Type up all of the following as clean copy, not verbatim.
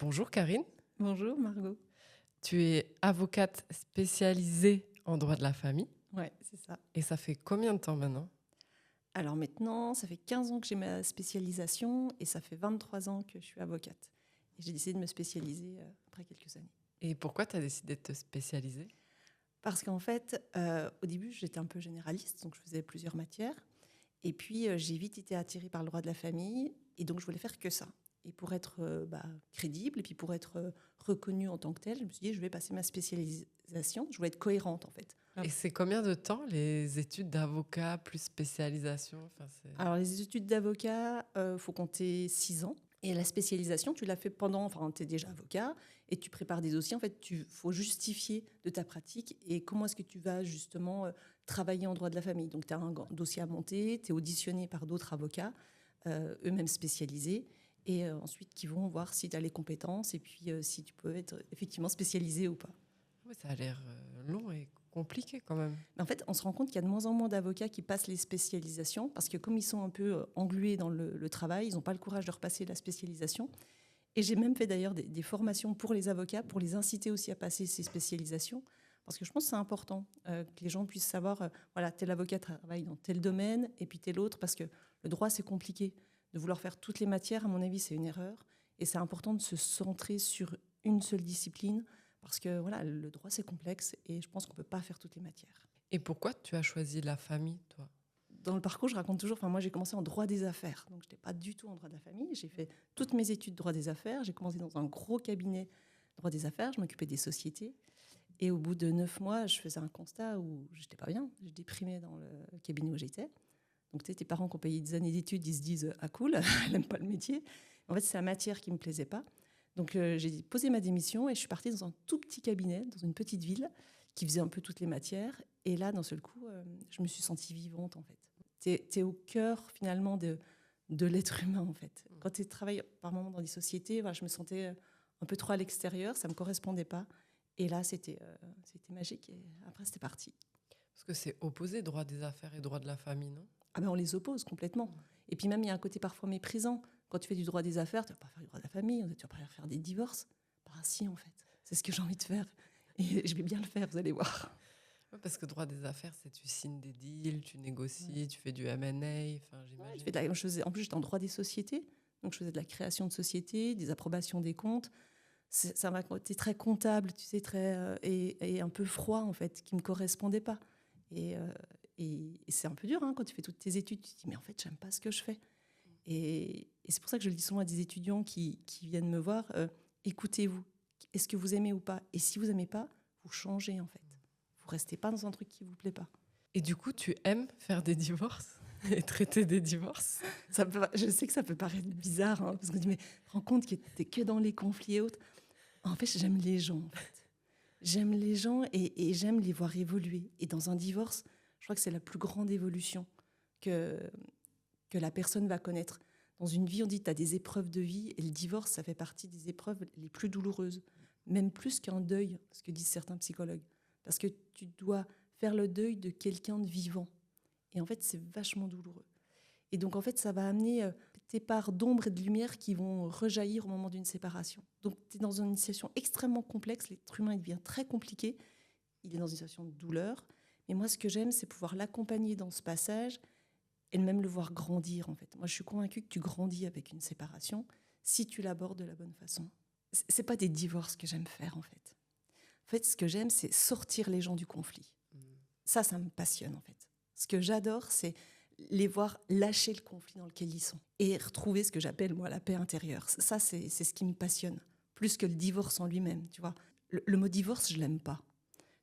Bonjour Karine, Bonjour Margot. tu es avocate spécialisée en droit de la famille Ouais, c'est ça. et ça fait combien de temps maintenant? Alors maintenant, ça fait 15 ans que j'ai ma spécialisation et ça fait 23 ans que je suis avocate. Et j'ai décidé de me spécialiser après quelques années. Et pourquoi tu as décidé de te spécialiser? Parce qu'en fait, au début, j'étais un peu généraliste, donc je faisais plusieurs matières. Et puis, j'ai vite été attirée par le droit de la famille et donc je voulais faire que ça. Et pour être crédible et puis pour être reconnue en tant que telle, je me suis dit, je vais passer ma spécialisation. Je voulais être cohérente en fait. Et c'est combien de temps les études d'avocat plus spécialisation? Alors, les études d'avocat, faut compter 6 ans. Et la spécialisation, tu l'as fait enfin, tu es déjà avocat et tu prépares des dossiers. En fait, il faut justifier de ta pratique et comment est-ce que tu vas justement travailler en droit de la famille. Donc, tu as un dossier à monter, tu es auditionné par d'autres avocats, eux-mêmes spécialisés, et ensuite qui vont voir si tu as les compétences et puis si tu peux être effectivement spécialisé ou pas. Ouais, ça a l'air long et compliqué quand même. Mais en fait, on se rend compte qu'il y a de moins en moins d'avocats qui passent les spécialisations parce que comme ils sont un peu englués dans le travail, ils n'ont pas le courage de repasser la spécialisation. Et j'ai même fait d'ailleurs des formations pour les avocats, pour les inciter aussi à passer ces spécialisations. Parce que je pense que c'est important que les gens puissent savoir, voilà, tel avocat travaille dans tel domaine et puis tel autre, parce que le droit, c'est compliqué. De vouloir faire toutes les matières, à mon avis, c'est une erreur. Et c'est important de se centrer sur une seule discipline, parce que voilà, le droit, c'est complexe et je pense qu'on ne peut pas faire toutes les matières. Et pourquoi tu as choisi la famille, toi? Dans le parcours, je raconte toujours, moi j'ai commencé en droit des affaires, donc je n'étais pas du tout en droit de la famille. J'ai fait toutes mes études de droit des affaires, j'ai commencé dans un gros cabinet de droit des affaires, je m'occupais des sociétés. Et au bout de 9 mois, je faisais un constat où j'étais pas bien, je déprimais dans le cabinet où j'étais. Donc tu sais, tes parents qui ont payé des années d'études, ils se disent « Ah cool, elle n'aime pas le métier ». En fait, c'est la matière qui ne me plaisait pas. Donc j'ai posé ma démission et je suis partie dans un tout petit cabinet, dans une petite ville, qui faisait un peu toutes les matières. Et là, d'un seul coup, je me suis sentie vivante, en fait. Tu es au cœur, finalement, de l'être humain, en fait. Quand tu travailles par moments dans des sociétés, voilà, je me sentais un peu trop à l'extérieur, ça ne me correspondait pas. Et là, c'était magique. Et après, c'était parti. Parce que c'est opposé, droit des affaires et droit de la famille, non? Ah ben, on les oppose complètement. Et puis même, il y a un côté parfois méprisant. Quand tu fais du droit des affaires, tu ne vas pas faire du droit de la famille, tu vas pas faire des divorces. Bah si, en fait. C'est ce que j'ai envie de faire. Et je vais bien le faire, vous allez voir. Ouais, parce que droit des affaires, c'est tu signes des deals, tu négocies, tu fais du M&A, Je j'imagine. fais en plus, j'étais en droit des sociétés. Donc, je faisais de la création de sociétés, des approbations des comptes. Ça m'a été très comptable, tu sais, et un peu froid, en fait, qui ne me correspondait pas. Et, c'est un peu dur, hein, quand tu fais toutes tes études. Tu te dis, mais en fait, j'aime pas ce que je fais. Et c'est pour ça que je le dis souvent à des étudiants qui viennent me voir, écoutez-vous. Est-ce que vous aimez ou pas? Et si vous aimez pas, vous changez, en fait. Vous restez pas dans un truc qui vous plaît pas. Et du coup, tu aimes faire des divorces et traiter des divorces? Je sais que ça peut paraître bizarre, hein, parce qu'on dit, mais rends compte que t'es que dans les conflits et autres. En fait, j'aime les gens, en fait. J'aime les gens et j'aime les voir évoluer. Et dans un divorce, je crois que c'est la plus grande évolution que la personne va connaître. Dans une vie, on dit que tu as des épreuves de vie, et le divorce, ça fait partie des épreuves les plus douloureuses, même plus qu'un deuil, ce que disent certains psychologues. Parce que tu dois faire le deuil de quelqu'un de vivant. Et en fait, c'est vachement douloureux. Et donc, en fait, ça va amener tes parts d'ombre et de lumière qui vont rejaillir au moment d'une séparation. Donc, tu es dans une situation extrêmement complexe. L'être humain, il devient très compliqué. Il est dans une situation de douleur. Mais moi, ce que j'aime, c'est pouvoir l'accompagner dans ce passage et même le voir grandir, en fait. Moi, je suis convaincue que tu grandis avec une séparation si tu l'abordes de la bonne façon. C'est pas des divorces que j'aime faire, en fait. En fait, ce que j'aime, c'est sortir les gens du conflit. Ça me passionne, en fait. Ce que j'adore, c'est les voir lâcher le conflit dans lequel ils sont et retrouver ce que j'appelle, moi, la paix intérieure. Ça, c'est ce qui me passionne, plus que le divorce en lui-même, tu vois. Le mot divorce, je l'aime pas.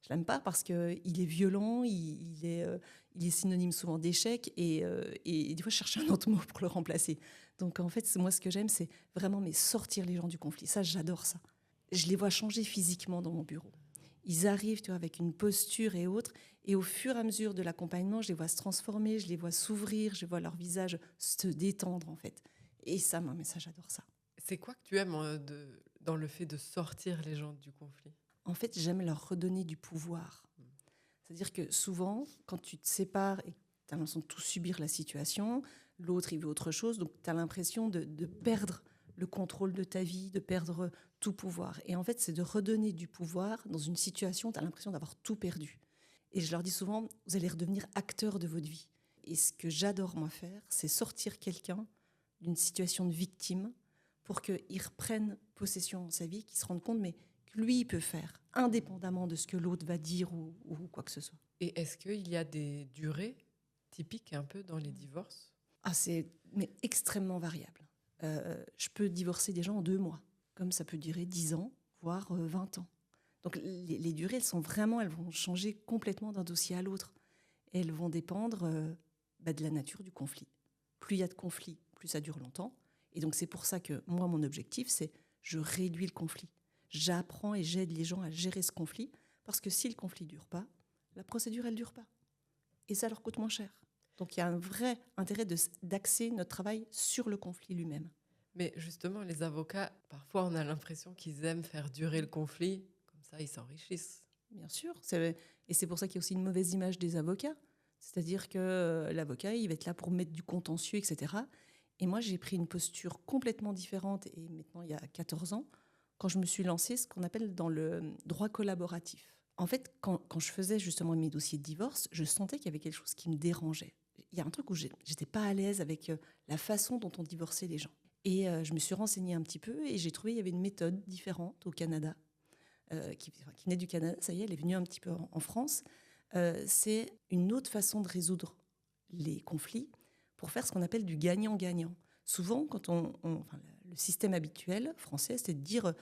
Je l'aime pas parce qu'il est violent, il est synonyme souvent d'échec et des fois, je cherche un autre mot pour le remplacer. Donc, en fait, moi, ce que j'aime, c'est vraiment sortir les gens du conflit. Ça, j'adore ça. Je les vois changer physiquement dans mon bureau. Ils arrivent, tu vois, avec une posture et autres, et au fur et à mesure de l'accompagnement, je les vois se transformer, je les vois s'ouvrir, je vois leur visage se détendre, en fait. Et ça, mais ça, j'adore ça. C'est quoi que tu aimes dans le fait de sortir les gens du conflit? En fait, j'aime leur redonner du pouvoir. C'est-à-dire que souvent, quand tu te sépares et que tu as l'impression de tout subir la situation, l'autre, il veut autre chose, donc tu as l'impression de perdre le contrôle de ta vie, de perdre tout pouvoir. Et en fait, c'est de redonner du pouvoir dans une situation où tu as l'impression d'avoir tout perdu. Et je leur dis souvent, vous allez redevenir acteur de votre vie. Et ce que j'adore, moi, faire, c'est sortir quelqu'un d'une situation de victime pour qu'il reprenne possession de sa vie, qu'il se rende compte, mais que lui, il peut faire, indépendamment de ce que l'autre va dire ou quoi que ce soit. Et est-ce qu'il y a des durées typiques un peu dans les divorces? Ah, c'est extrêmement variable. Je peux divorcer des gens en 2 mois, comme ça peut durer 10 ans, voire 20 ans. Donc les durées, elles vont changer complètement d'un dossier à l'autre. Et elles vont dépendre de la nature du conflit. Plus il y a de conflits, plus ça dure longtemps. Et donc c'est pour ça que moi, mon objectif, c'est je réduis le conflit. J'apprends et j'aide les gens à gérer ce conflit, parce que si le conflit ne dure pas, la procédure, elle ne dure pas. Et ça leur coûte moins cher. Donc il y a un vrai intérêt d'axer notre travail sur le conflit lui-même. Mais justement, les avocats, parfois on a l'impression qu'ils aiment faire durer le conflit, comme ça ils s'enrichissent. Bien sûr. Et c'est pour ça qu'il y a aussi une mauvaise image des avocats. C'est-à-dire que l'avocat, il va être là pour mettre du contentieux, etc. Et moi, j'ai pris une posture complètement différente, et maintenant, il y a 14 ans, quand je me suis lancée ce qu'on appelle dans le droit collaboratif. En fait, quand je faisais justement mes dossiers de divorce, je sentais qu'il y avait quelque chose qui me dérangeait. Il y a un truc où j'étais pas à l'aise avec la façon dont on divorçait les gens. Et je me suis renseignée un petit peu, et j'ai trouvé qu'il y avait une méthode différente au Canada, qui venait du Canada, ça y est, elle est venue un petit peu en France. C'est une autre façon de résoudre les conflits pour faire ce qu'on appelle du gagnant-gagnant. Souvent, quand le système habituel français, c'est de dire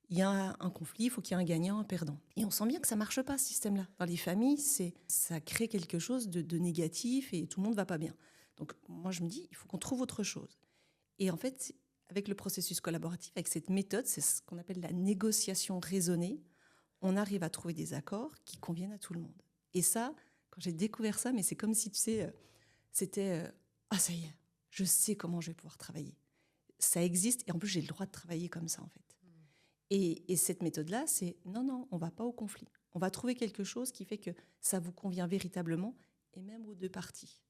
il y a un conflit, il faut qu'il y ait un gagnant, un perdant. Et on sent bien que ça ne marche pas, ce système-là. Dans les familles, ça crée quelque chose de négatif et tout le monde ne va pas bien. Donc moi, je me dis, il faut qu'on trouve autre chose. Et en fait, avec le processus collaboratif, avec cette méthode, c'est ce qu'on appelle la négociation raisonnée, on arrive à trouver des accords qui conviennent à tout le monde. Et ça, quand j'ai découvert ça, mais c'est comme si, tu sais, c'était ça y est, je sais comment je vais pouvoir travailler. Ça existe, et en plus, j'ai le droit de travailler comme ça, en fait. Et cette méthode-là, c'est non, on ne va pas au conflit. On va trouver quelque chose qui fait que ça vous convient véritablement, et même aux 2 parties.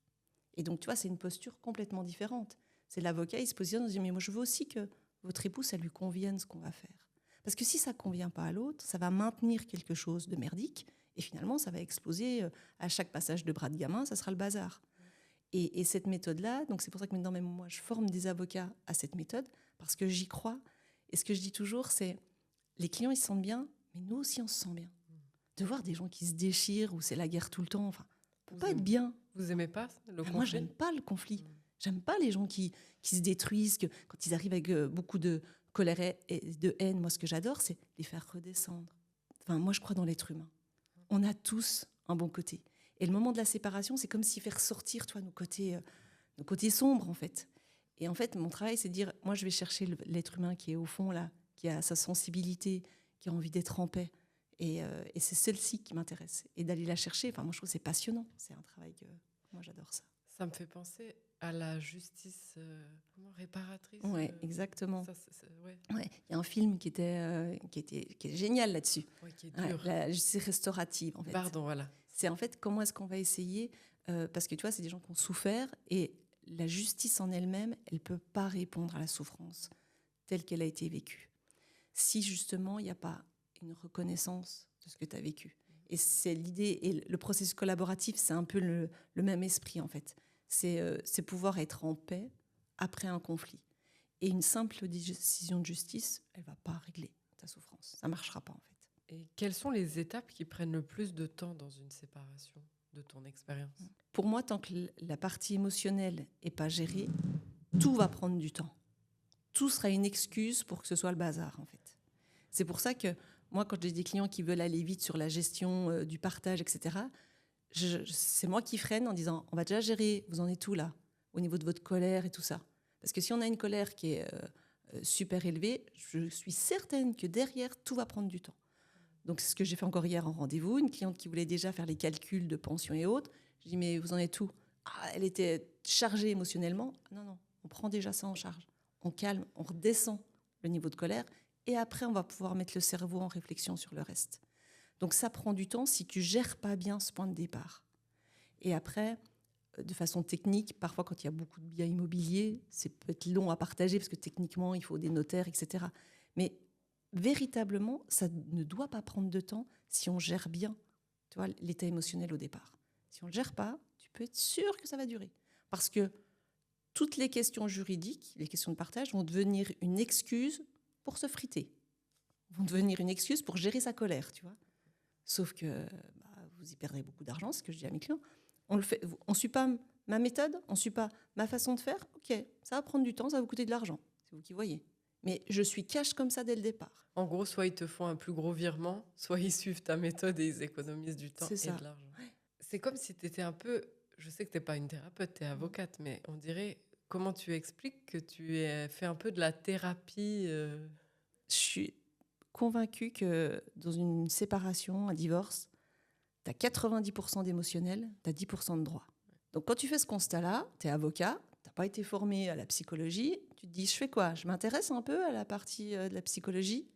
Et donc, tu vois, c'est une posture complètement différente. C'est l'avocat, il se positionne, on se dit, mais moi, je veux aussi que votre époux, ça lui convienne ce qu'on va faire. Parce que si ça ne convient pas à l'autre, ça va maintenir quelque chose de merdique, et finalement, ça va exploser à chaque passage de bras de gamin, ça sera le bazar. Et cette méthode-là, donc c'est pour ça que maintenant, même moi, je forme des avocats à cette méthode, parce que j'y crois. Et ce que je dis toujours, c'est, les clients, ils se sentent bien, mais nous aussi, on se sent bien. De voir des gens qui se déchirent, où c'est la guerre tout le temps, enfin, on peut pas être bien. Vous aimez pas le conflit? Moi, j'aime pas le conflit. J'aime pas les gens qui se détruisent, quand ils arrivent avec beaucoup de colère et de haine. Moi, ce que j'adore, c'est les faire redescendre. Enfin, moi, je crois dans l'être humain. On a tous un bon côté. Et le moment de la séparation, c'est comme si faire sortir, toi, nos côtés sombres, en fait. Et en fait, mon travail, c'est de dire, moi, je vais chercher l'être humain qui est au fond, là, qui a sa sensibilité, qui a envie d'être en paix. Et c'est celle-ci qui m'intéresse. Et d'aller la chercher, enfin, moi, je trouve que c'est passionnant. C'est un travail que moi, j'adore ça. Ça me fait penser à la justice réparatrice. Oui, exactement. Ouais. Ouais, il y a un film qui est génial là-dessus. Ouais, qui est dur. La justice restaurative, en fait. Pardon, voilà. C'est en fait comment est-ce qu'on va essayer, parce que tu vois, c'est des gens qui ont souffert, et la justice en elle-même, elle ne peut pas répondre à la souffrance telle qu'elle a été vécue. Si justement, il n'y a pas une reconnaissance de ce que tu as vécu. Et c'est l'idée, et le processus collaboratif, c'est un peu le même esprit, en fait. C'est pouvoir être en paix après un conflit. Et une simple décision de justice, elle ne va pas régler ta souffrance. Ça ne marchera pas, en fait. Et quelles sont les étapes qui prennent le plus de temps dans une séparation, de ton expérience? Pour moi, tant que la partie émotionnelle n'est pas gérée, tout va prendre du temps. Tout sera une excuse pour que ce soit le bazar, en fait. C'est pour ça que moi, quand j'ai des clients qui veulent aller vite sur la gestion du partage, etc., c'est moi qui freine en disant, on va déjà gérer, vous en êtes où là, au niveau de votre colère et tout ça. Parce que si on a une colère qui est super élevée, je suis certaine que derrière, tout va prendre du temps. Donc, c'est ce que j'ai fait encore hier en rendez-vous. Une cliente qui voulait déjà faire les calculs de pension et autres. Je dis, mais vous en êtes où? Elle était chargée émotionnellement. Non, on prend déjà ça en charge. On calme, on redescend le niveau de colère. Et après, on va pouvoir mettre le cerveau en réflexion sur le reste. Donc, ça prend du temps si tu ne gères pas bien ce point de départ. Et après, de façon technique. Parfois, quand il y a beaucoup de biens immobiliers, c'est peut-être long à partager parce que techniquement, il faut des notaires, etc. Mais véritablement, ça ne doit pas prendre de temps si on gère bien, tu vois, l'état émotionnel au départ. Si on ne le gère pas, tu peux être sûr que ça va durer. Parce que toutes les questions juridiques, les questions de partage vont devenir une excuse pour se friter, vont devenir une excuse pour gérer sa colère, tu vois. Sauf que vous y perdrez beaucoup d'argent, c'est ce que je dis à mes clients. On ne suit pas ma méthode, on ne suit pas ma façon de faire. Ok, ça va prendre du temps, ça va vous coûter de l'argent. C'est vous qui voyez. Mais je suis cash comme ça dès le départ. En gros, soit ils te font un plus gros virement, soit ils suivent ta méthode et ils économisent du temps C'est et ça. de l'argent. Ouais. C'est comme si tu étais un peu... Je sais que tu n'es pas une thérapeute, tu es avocate, mais on dirait... Comment tu expliques que tu aies fait un peu de la thérapie Je suis convaincue que dans une séparation, un divorce, tu as 90% d'émotionnel, tu as 10% de droit. Donc quand tu fais ce constat-là, tu es avocat, tu n'as pas été formé à la psychologie, tu te dis, je fais quoi? Je m'intéresse un peu à la partie de la psychologie.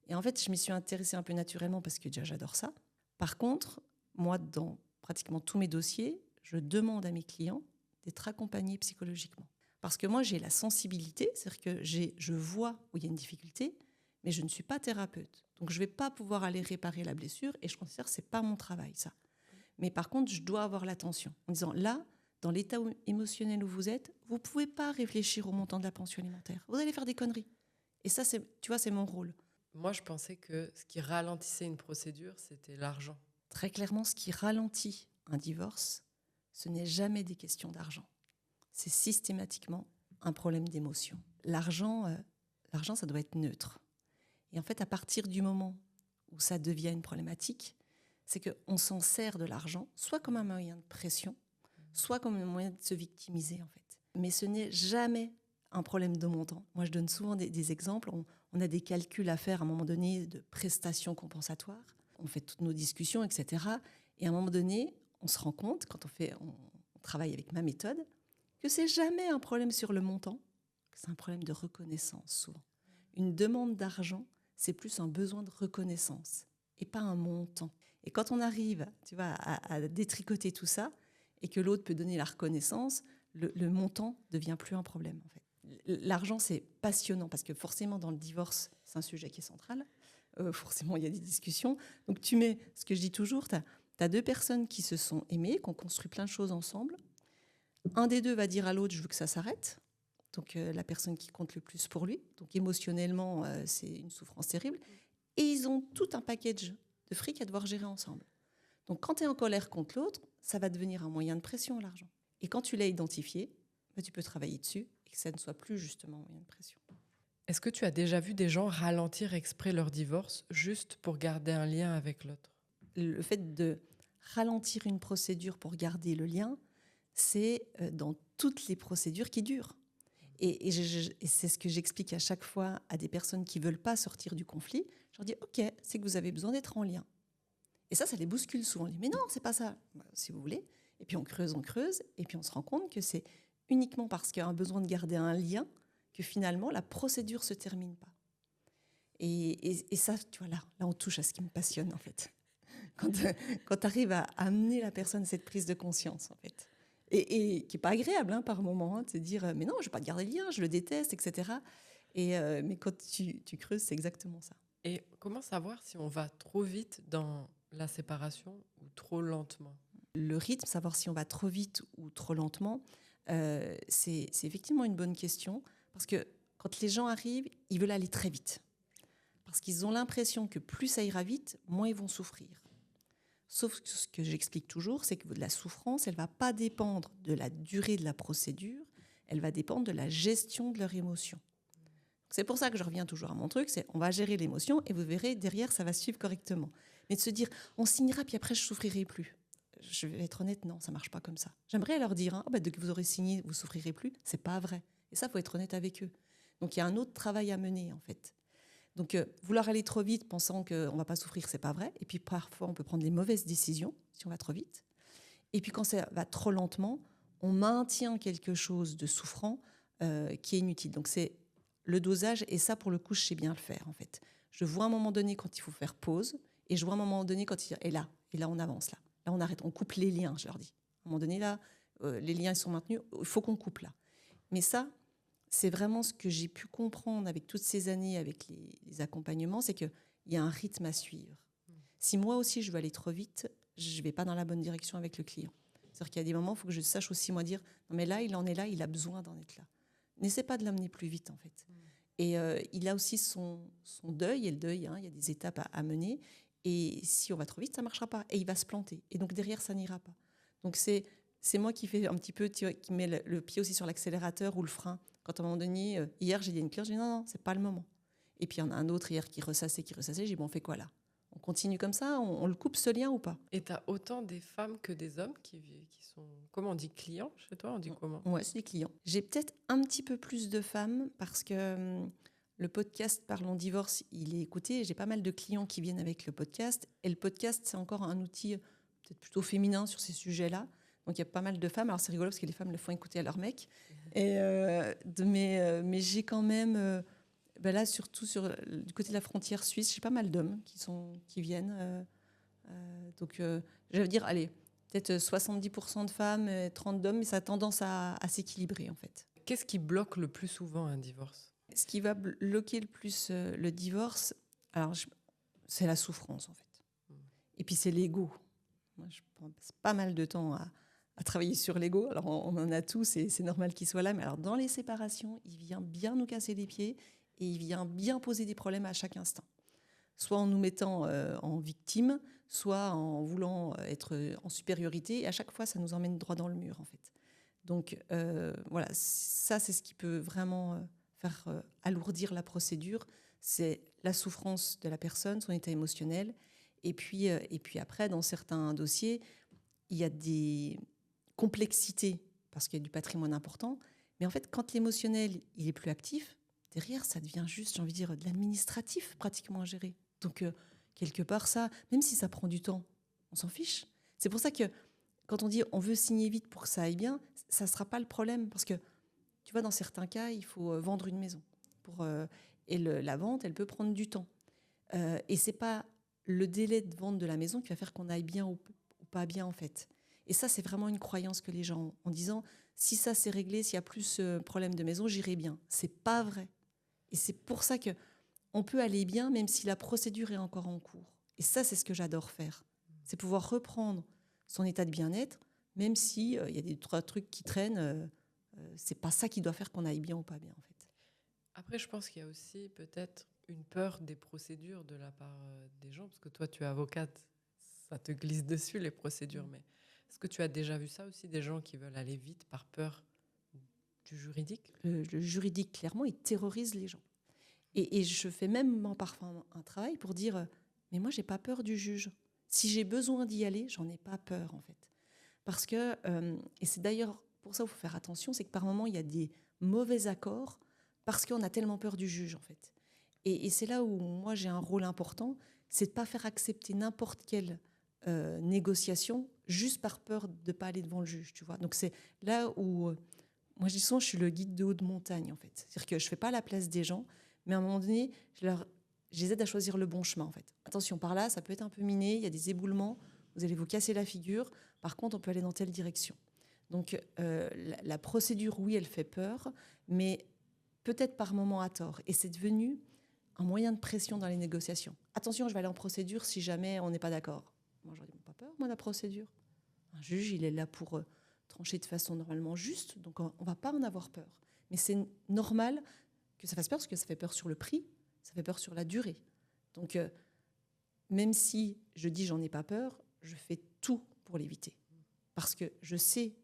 Et en fait, je m'y suis intéressée un peu naturellement parce que déjà, j'adore ça. Par contre, moi, dans pratiquement tous mes dossiers, je demande à mes clients d'être accompagnés psychologiquement. Parce que moi, j'ai la sensibilité, c'est-à-dire que je vois où il y a une difficulté, mais je ne suis pas thérapeute. Donc, je ne vais pas pouvoir aller réparer la blessure et je considère que ce n'est pas mon travail, ça. Mais par contre, je dois avoir l'attention en disant, là, dans l'état émotionnel où vous êtes, vous ne pouvez pas réfléchir au montant de la pension alimentaire. Vous allez faire des conneries. Et ça, tu vois, c'est mon rôle. Moi, je pensais que ce qui ralentissait une procédure, c'était l'argent. Très clairement, ce qui ralentit un divorce, ce n'est jamais des questions d'argent. C'est systématiquement un problème d'émotion. L'argent, ça doit être neutre. Et en fait, à partir du moment où ça devient une problématique, c'est qu'on s'en sert de l'argent, soit comme un moyen de pression, soit comme un moyen de se victimiser, en fait. Mais ce n'est jamais un problème de montant. Moi, je donne souvent des exemples. On a des calculs à faire à un moment donné de prestations compensatoires. On fait toutes nos discussions, etc. Et à un moment donné, on se rend compte, quand on travaille avec ma méthode, que c'est jamais un problème sur le montant, que c'est un problème de reconnaissance souvent. Une demande d'argent, c'est plus un besoin de reconnaissance et pas un montant. Et quand on arrive, tu vois, à détricoter tout ça et que l'autre peut donner la reconnaissance, le montant devient plus un problème en fait. L'argent, c'est passionnant parce que forcément dans le divorce, c'est un sujet qui est central. Forcément, il y a des discussions. Donc tu mets, ce que je dis toujours, tu as deux personnes qui se sont aimées, qui ont construit plein de choses ensemble. Un des deux va dire à l'autre, je veux que ça s'arrête. Donc la personne qui compte le plus pour lui. Donc émotionnellement, c'est une souffrance terrible. Et ils ont tout un package de fric à devoir gérer ensemble. Donc quand tu es en colère contre l'autre, ça va devenir un moyen de pression, l'argent. Et quand tu l'as identifié, tu peux travailler dessus et que ça ne soit plus justement un moyen de pression. Est-ce que tu as déjà vu des gens ralentir exprès leur divorce juste pour garder un lien avec l'autre? Le fait de ralentir une procédure pour garder le lien, c'est dans toutes les procédures qui durent. Et c'est ce que j'explique à chaque fois à des personnes qui ne veulent pas sortir du conflit. Je leur dis, OK, c'est que vous avez besoin d'être en lien. Et ça les bouscule souvent. On dit, mais non, c'est pas ça. Si vous voulez. Et puis on creuse, et puis on se rend compte que c'est uniquement parce qu'il y a un besoin de garder un lien que finalement la procédure ne se termine pas. Et ça, tu vois, là, on touche à ce qui me passionne en fait. Quand tu arrives à amener la personne à cette prise de conscience en fait. Et qui n'est pas agréable par moment, de se dire mais non, je ne vais pas te garder le lien, je le déteste, etc. Mais quand tu creuses, c'est exactement ça. Et comment savoir si on va trop vite dans la séparation ou trop lentement? Le rythme, savoir si on va trop vite ou trop lentement, c'est effectivement une bonne question. Parce que quand les gens arrivent, ils veulent aller très vite. Parce qu'ils ont l'impression que plus ça ira vite, moins ils vont souffrir. Sauf que ce que j'explique toujours, c'est que la souffrance, elle ne va pas dépendre de la durée de la procédure, elle va dépendre de la gestion de leur émotion. C'est pour ça que je reviens toujours à mon truc, c'est on va gérer l'émotion et vous verrez, derrière, ça va suivre correctement. Mais de se dire, on signera, puis après, je ne souffrirai plus. Je vais être honnête, non, ça ne marche pas comme ça. J'aimerais leur dire, dès que vous aurez signé, vous ne souffrirez plus. Ce n'est pas vrai. Et ça, il faut être honnête avec eux. Donc, il y a un autre travail à mener, en fait. Donc, vouloir aller trop vite, pensant qu'on ne va pas souffrir, ce n'est pas vrai. Et puis, parfois, on peut prendre les mauvaises décisions si on va trop vite. Et puis, quand ça va trop lentement, on maintient quelque chose de souffrant qui est inutile. Donc, c'est le dosage. Et ça, pour le coup, je sais bien le faire, en fait. Je vois à un moment donné quand il faut faire pause. Et je vois à un moment donné quand il... Et là, on avance, là. Là, on arrête, on coupe les liens, je leur dis. À un moment donné, là, les liens ils sont maintenus, il faut qu'on coupe là. Mais ça, c'est vraiment ce que j'ai pu comprendre avec toutes ces années, avec les accompagnements, c'est qu'il y a un rythme à suivre. Si moi aussi je veux aller trop vite, je ne vais pas dans la bonne direction avec le client. C'est-à-dire qu'il y a des moments, il faut que je sache aussi, moi, dire, non mais là, il en est là, il a besoin d'en être là. N'essaie pas de l'amener plus vite, en fait. Et il a aussi son deuil, et le deuil, il y a des étapes à mener. Et si on va trop vite, ça ne marchera pas. Et il va se planter. Et donc derrière, ça n'ira pas. Donc c'est moi qui fais un petit peu, qui met le pied aussi sur l'accélérateur ou le frein. Quand à un moment donné, hier, j'ai dit à une cliente, j'ai dit non, ce n'est pas le moment. Et puis il y en a un autre hier qui ressassait. J'ai dit, bon, on fait quoi là? On continue comme ça, on le coupe ce lien ou pas? Et tu as autant des femmes que des hommes qui sont, comment on dit, clients chez toi? On dit comment? Ouais, c'est des clients. J'ai peut-être un petit peu plus de femmes parce que le podcast Parlons Divorce, il est écouté. J'ai pas mal de clients qui viennent avec le podcast. Et le podcast, c'est encore un outil peut-être plutôt féminin sur ces sujets-là. Donc il y a pas mal de femmes. Alors c'est rigolo parce que les femmes le font écouter à leur mec. Mais j'ai quand même... là, surtout du côté de la frontière suisse, j'ai pas mal d'hommes qui viennent. Donc, je veux dire, allez, peut-être 70% de femmes, 30 d'hommes, mais ça a tendance à s'équilibrer, en fait. Qu'est-ce qui bloque le plus souvent un divorce? Ce qui va bloquer le plus le divorce, alors, c'est la souffrance, en fait. Et puis, c'est l'ego. Moi, je passe pas mal de temps à travailler sur l'ego. Alors, on en a tous et c'est normal qu'il soit là. Mais alors, dans les séparations, il vient bien nous casser les pieds et il vient bien poser des problèmes à chaque instant. Soit en nous mettant en victime, soit en voulant être en supériorité. Et à chaque fois, ça nous emmène droit dans le mur, en fait. Donc, voilà, ça, c'est ce qui peut vraiment faire alourdir la procédure. C'est la souffrance de la personne, son état émotionnel. Et puis après, dans certains dossiers, il y a des complexités, parce qu'il y a du patrimoine important. Mais en fait, quand l'émotionnel, il est plus actif, derrière, ça devient juste, j'ai envie de dire, de l'administratif pratiquement à gérer. Donc, quelque part, ça, même si ça prend du temps, on s'en fiche. C'est pour ça que quand on dit on veut signer vite pour que ça aille bien, ça ne sera pas le problème. Parce que, tu vois, dans certains cas, il faut vendre une maison. Et la vente, elle peut prendre du temps. Et ce n'est pas le délai de vente de la maison qui va faire qu'on aille bien ou pas bien, en fait. Et ça, c'est vraiment une croyance que les gens ont, en disant, si ça s'est réglé, s'il y a plus problème de maison, j'irai bien. Ce n'est pas vrai. Et c'est pour ça que on peut aller bien même si la procédure est encore en cours. Et ça, c'est ce que j'adore faire. C'est pouvoir reprendre son état de bien-être, même si y a des trucs qui traînent. C'est pas ça qui doit faire qu'on aille bien ou pas bien, en fait. Après, je pense qu'il y a aussi peut-être une peur des procédures de la part des gens, parce que toi, tu es avocate, ça te glisse dessus, les procédures. Mais est-ce que tu as déjà vu ça aussi, des gens qui veulent aller vite par peur du juridique? Le juridique, clairement, il terrorise les gens. Et je fais même parfois un travail pour dire mais moi, j'ai pas peur du juge. Si j'ai besoin d'y aller, j'en ai pas peur, en fait. Parce que, et c'est d'ailleurs pour ça qu'il faut faire attention, c'est que par moments, il y a des mauvais accords parce qu'on a tellement peur du juge, en fait. Et c'est là où moi, j'ai un rôle important, c'est de ne pas faire accepter n'importe quelle négociation juste par peur de ne pas aller devant le juge, tu vois. Donc c'est là où, moi, je dis souvent, je suis le guide de haute montagne, en fait. C'est-à-dire que je ne fais pas la place des gens, mais à un moment donné, je les aide à choisir le bon chemin, en fait. Attention, par là, ça peut être un peu miné, il y a des éboulements, vous allez vous casser la figure. Par contre, on peut aller dans telle direction. Donc, la procédure, oui, elle fait peur, mais peut-être par moment à tort. Et c'est devenu un moyen de pression dans les négociations. Attention, je vais aller en procédure si jamais on n'est pas d'accord. Moi, j'en ai pas peur, moi, la procédure. Un juge, il est là pour trancher de façon normalement juste, donc on ne va pas en avoir peur. Mais c'est normal que ça fasse peur, parce que ça fait peur sur le prix, ça fait peur sur la durée. Donc, même si je dis j'en ai pas peur, je fais tout pour l'éviter. Parce que je sais,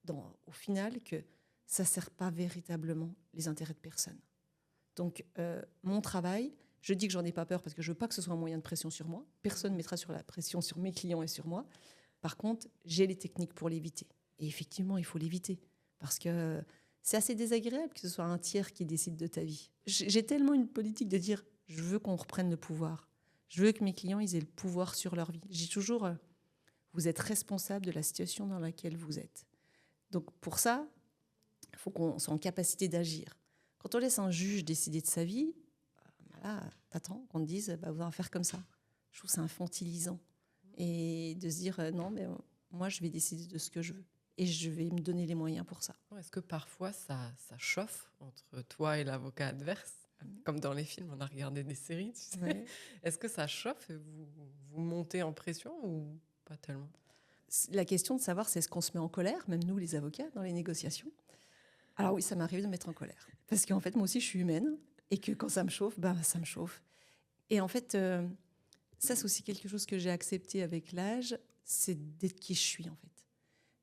au final, que ça ne sert pas véritablement les intérêts de personne. Donc, mon travail, je dis que j'en ai pas peur parce que je veux pas que ce soit un moyen de pression sur moi. Personne ne mettra sur la pression sur mes clients et sur moi. Par contre, j'ai les techniques pour l'éviter. Et effectivement, il faut l'éviter. Parce que c'est assez désagréable que ce soit un tiers qui décide de ta vie. J'ai tellement une politique de dire, je veux qu'on reprenne le pouvoir. Je veux que mes clients ils aient le pouvoir sur leur vie. Je dis toujours, vous êtes responsable de la situation dans laquelle vous êtes. Donc pour ça, il faut qu'on soit en capacité d'agir. Quand on laisse un juge décider de sa vie, là, t'attends qu'on te dise, vous allez faire comme ça. Je trouve ça infantilisant. Et de se dire, non, mais moi, je vais décider de ce que je veux. et je vais me donner les moyens pour ça. Est-ce que parfois ça chauffe entre toi et l'avocat adverse? Comme dans les films, on a regardé des séries, tu sais. Ouais. Est-ce que ça chauffe et vous montez en pression ou pas tellement? La question de savoir, c'est est-ce qu'on se met en colère, même nous les avocats, dans les négociations? Alors oui, ça m'arrive de me mettre en colère. Parce qu'en fait, moi aussi, je suis humaine et que quand ça me chauffe, ça me chauffe. Et en fait, ça, c'est aussi quelque chose que j'ai accepté avec l'âge, c'est d'être qui je suis, en fait.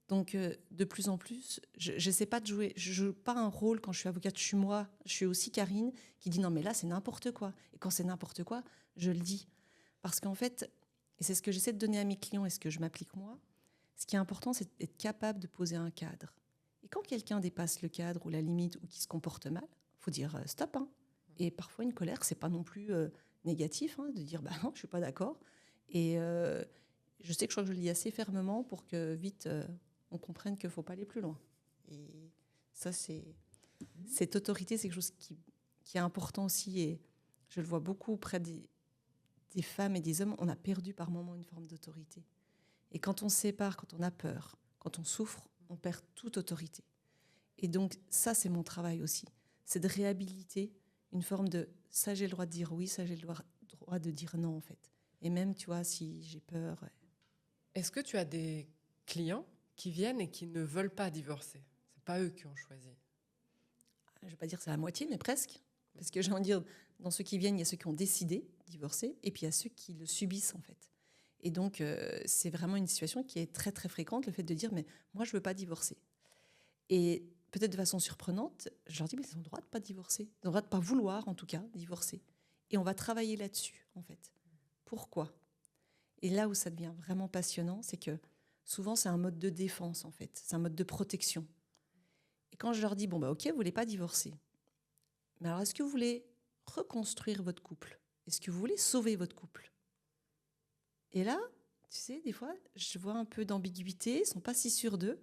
Donc, de plus en plus, je n'essaie pas de jouer. Je ne joue pas un rôle quand je suis avocate. Je suis moi. Je suis aussi Karine qui dit non, mais là, c'est n'importe quoi. Et quand c'est n'importe quoi, je le dis. Parce qu'en fait, et c'est ce que j'essaie de donner à mes clients et ce que je m'applique moi, ce qui est important, c'est d'être capable de poser un cadre. Et quand quelqu'un dépasse le cadre ou la limite ou qui se comporte mal, il faut dire stop. Hein. Et parfois, une colère, c'est pas non plus négatif de dire bah non, je suis pas d'accord. Et je sais que je crois que je le dis assez fermement pour que vite on comprenne qu'il ne faut pas aller plus loin. Et ça, cette autorité, c'est quelque chose qui est important aussi. Et je le vois beaucoup auprès des femmes et des hommes. On a perdu par moments une forme d'autorité. Et quand on se sépare, quand on a peur, quand on souffre, on perd toute autorité. Et donc, ça, c'est mon travail aussi. C'est de réhabiliter une forme de « ça, j'ai le droit de dire oui, ça, j'ai le droit de dire non », en fait. Et même, tu vois, si j'ai peur... Est-ce que tu as des clients qui viennent et qui ne veulent pas divorcer? C'est pas eux qui ont choisi. Je ne vais pas dire que c'est la moitié, mais presque. Parce que j'ai envie de dire, dans ceux qui viennent, il y a ceux qui ont décidé de divorcer, et puis il y a ceux qui le subissent, en fait. Et donc, c'est vraiment une situation qui est très, très fréquente, le fait de dire, mais moi, je ne veux pas divorcer. Et peut-être de façon surprenante, je leur dis, mais ils ont le droit de ne pas divorcer. Ils ont le droit de ne pas vouloir, en tout cas, divorcer. Et on va travailler là-dessus, en fait. Pourquoi ? Et là où ça devient vraiment passionnant, c'est que souvent, c'est un mode de défense, en fait. C'est un mode de protection. Et quand je leur dis, bon, bah, OK, vous ne voulez pas divorcer. Mais alors, est-ce que vous voulez reconstruire votre couple ? Est-ce que vous voulez sauver votre couple ? Et là, tu sais, des fois, je vois un peu d'ambiguïté, ils ne sont pas si sûrs d'eux.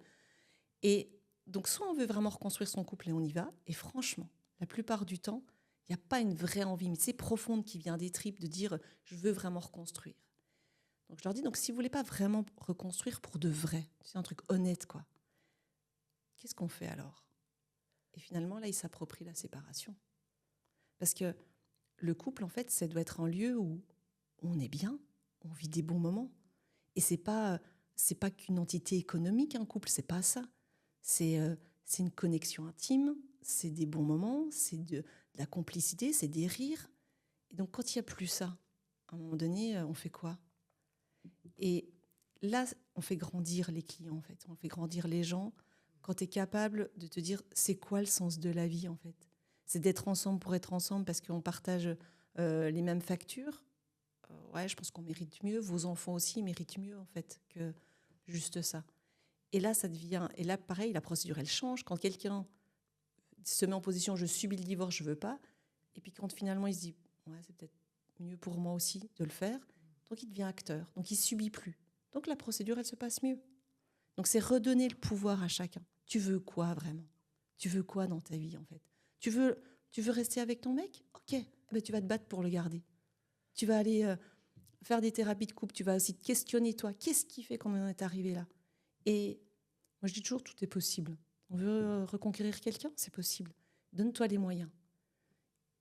Et donc, soit on veut vraiment reconstruire son couple et on y va. Et franchement, la plupart du temps, il n'y a pas une vraie envie, mais c'est profonde qui vient des tripes de dire, je veux vraiment reconstruire. Donc, je leur dis, donc, si vous ne voulez pas vraiment reconstruire pour de vrai, c'est un truc honnête, quoi, qu'est-ce qu'on fait alors ? Et finalement, là, ils s'approprient la séparation. Parce que le couple, en fait, ça doit être un lieu où on est bien, on vit des bons moments. Et c'est pas qu'une entité économique, un couple, c'est pas ça. C'est une connexion intime, c'est des bons moments, c'est de la complicité, c'est des rires. Et donc, quand il n'y a plus ça, à un moment donné, on fait quoi ? Et là, on fait grandir les clients, en fait. On fait grandir les gens quand tu es capable de te dire, c'est quoi le sens de la vie, en fait ? C'est d'être ensemble pour être ensemble parce qu'on partage les mêmes factures. Ouais, je pense qu'on mérite mieux. Vos enfants aussi méritent mieux, en fait, que juste ça. Et là, ça devient... Et là, pareil, la procédure, elle change. Quand quelqu'un se met en position, je subis le divorce, je veux pas. Et puis quand finalement, il se dit, ouais, c'est peut-être mieux pour moi aussi de le faire. Donc, il devient acteur. Donc, il subit plus. Donc, la procédure, elle se passe mieux. Donc, c'est redonner le pouvoir à chacun. Tu veux quoi, vraiment ? Tu veux quoi dans ta vie, en fait ? Tu veux rester avec ton mec ? Ok, eh ben, tu vas te battre pour le garder. Tu vas aller faire des thérapies de couple. Tu vas aussi te questionner, toi. Qu'est-ce qui fait qu'on en est arrivé là ? Et moi, je dis toujours, tout est possible. On veut reconquérir quelqu'un ? C'est possible. Donne-toi les moyens.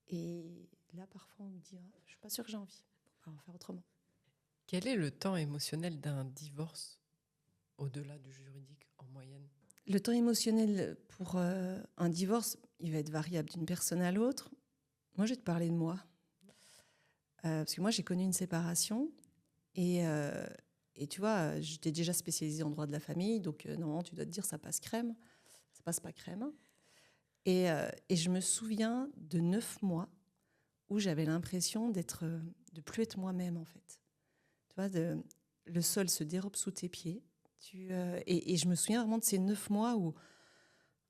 Et là, parfois, on me dit, je ne suis pas sûre que j'ai envie. On va faire autrement. Quel est le temps émotionnel d'un divorce au-delà du juridique en moyenne ? Le temps émotionnel pour un divorce, il va être variable d'une personne à l'autre. Moi, je vais te parler de moi. Parce que moi, j'ai connu une séparation. Et tu vois, j'étais déjà spécialisée en droit de la famille. Donc, normalement, tu dois te dire, ça passe crème. Ça passe pas crème. Et je me souviens de 9 mois où j'avais l'impression de plus être moi-même, en fait. Tu vois, le sol se dérobe sous tes pieds. Et je me souviens vraiment de ces 9 mois où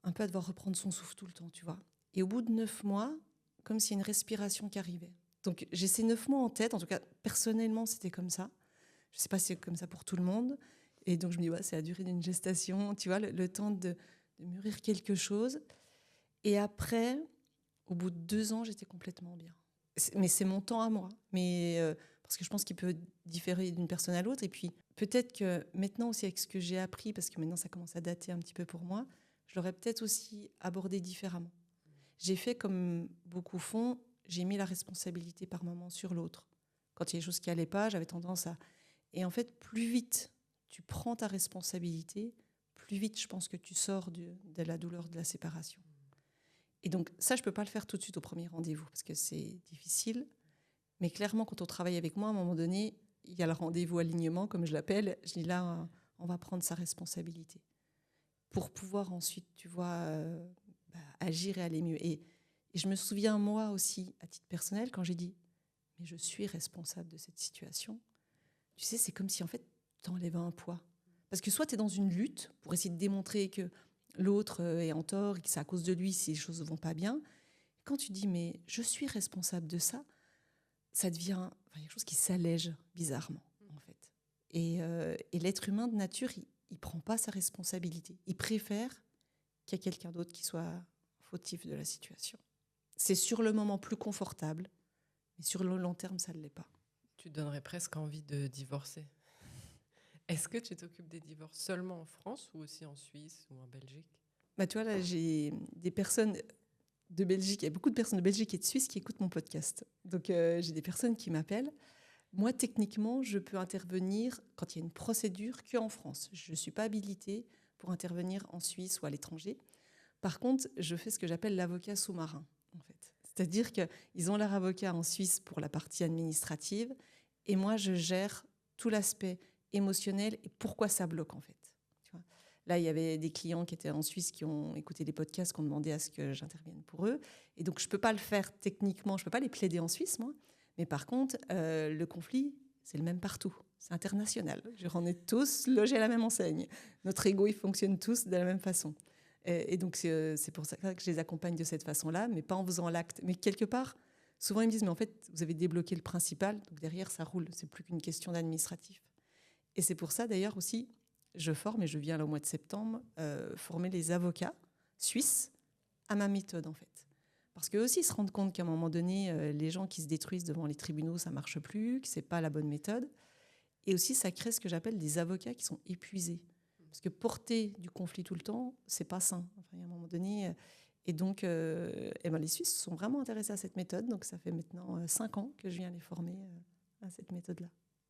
un peu à devoir reprendre son souffle tout le temps, tu vois. Et au bout de 9 mois, comme s'il y a une respiration qui arrivait. Donc j'ai ces 9 mois en tête, en tout cas personnellement c'était comme ça. Je ne sais pas si c'est comme ça pour tout le monde. Et donc je me dis, ouais, c'est la durée d'une gestation, tu vois, le temps de mûrir quelque chose. Et après, au bout de 2 ans, j'étais complètement bien. Mais c'est mon temps à moi. Mais parce que je pense qu'il peut différer d'une personne à l'autre. Et puis, peut-être que maintenant aussi, avec ce que j'ai appris, parce que maintenant, ça commence à dater un petit peu pour moi, je l'aurais peut-être aussi abordé différemment. J'ai fait comme beaucoup font, j'ai mis la responsabilité par moment sur l'autre. Quand il y a des choses qui n'allaient pas, j'avais tendance à... Et en fait, plus vite tu prends ta responsabilité, plus vite je pense que tu sors de la douleur de la séparation. Et donc ça, je ne peux pas le faire tout de suite au premier rendez-vous, parce que c'est difficile. Mais clairement, quand on travaille avec moi, à un moment donné, il y a le rendez-vous alignement, comme je l'appelle. Je dis là, on va prendre sa responsabilité pour pouvoir ensuite, tu vois, agir et aller mieux. Et je me souviens, moi aussi, à titre personnel, quand j'ai dit « mais je suis responsable de cette situation », tu sais, c'est comme si en fait, tu enlèves un poids. Parce que soit tu es dans une lutte pour essayer de démontrer que l'autre est en tort et que c'est à cause de lui si les choses ne vont pas bien. Quand tu dis « mais je suis responsable de ça », ça devient quelque chose qui s'allège bizarrement, en fait. Et l'être humain de nature, il ne prend pas sa responsabilité. Il préfère qu'il y ait quelqu'un d'autre qui soit fautif de la situation. C'est sur le moment plus confortable, mais sur le long terme, ça ne l'est pas. Tu donnerais presque envie de divorcer. Est-ce que tu t'occupes des divorces seulement en France ou aussi en Suisse ou en Belgique ? Tu vois, là, j'ai des personnes de Belgique, il y a beaucoup de personnes de Belgique et de Suisse qui écoutent mon podcast. Donc, j'ai des personnes qui m'appellent. Moi, techniquement, je peux intervenir quand il y a une procédure qu'en France. Je ne suis pas habilitée pour intervenir en Suisse ou à l'étranger. Par contre, je fais ce que j'appelle l'avocat sous-marin, en fait. C'est-à-dire qu'ils ont leur avocat en Suisse pour la partie administrative et moi, je gère tout l'aspect émotionnel et pourquoi ça bloque, en fait. Tu vois, là, il y avait des clients qui étaient en Suisse qui ont écouté des podcasts, qui ont demandé à ce que j'intervienne pour eux. Et donc, je ne peux pas le faire techniquement, je ne peux pas les plaider en Suisse, moi. Mais par contre, le conflit, c'est le même partout. C'est international. On est tous logés à la même enseigne. Notre ego, ils fonctionnent tous de la même façon. Et donc, c'est pour ça que je les accompagne de cette façon-là, mais pas en faisant l'acte. Mais quelque part, souvent, ils me disent, mais en fait, vous avez débloqué le principal, donc derrière, ça roule. C'est plus qu'une question d'administratif. Et c'est pour ça, d'ailleurs, aussi, je forme, et je viens là au mois de septembre, former les avocats suisses à ma méthode, en fait. Parce qu'eux aussi, ils se rendent compte qu'à un moment donné, les gens qui se détruisent devant les tribunaux, ça ne marche plus, que ce n'est pas la bonne méthode. Et aussi, ça crée ce que j'appelle des avocats qui sont épuisés. Parce que porter du conflit tout le temps, ce n'est pas sain. Enfin, il y a un moment donné... Et donc, les Suisses sont vraiment intéressés à cette méthode. Donc, ça fait maintenant 5 ans que je viens les former à cette méthode-là.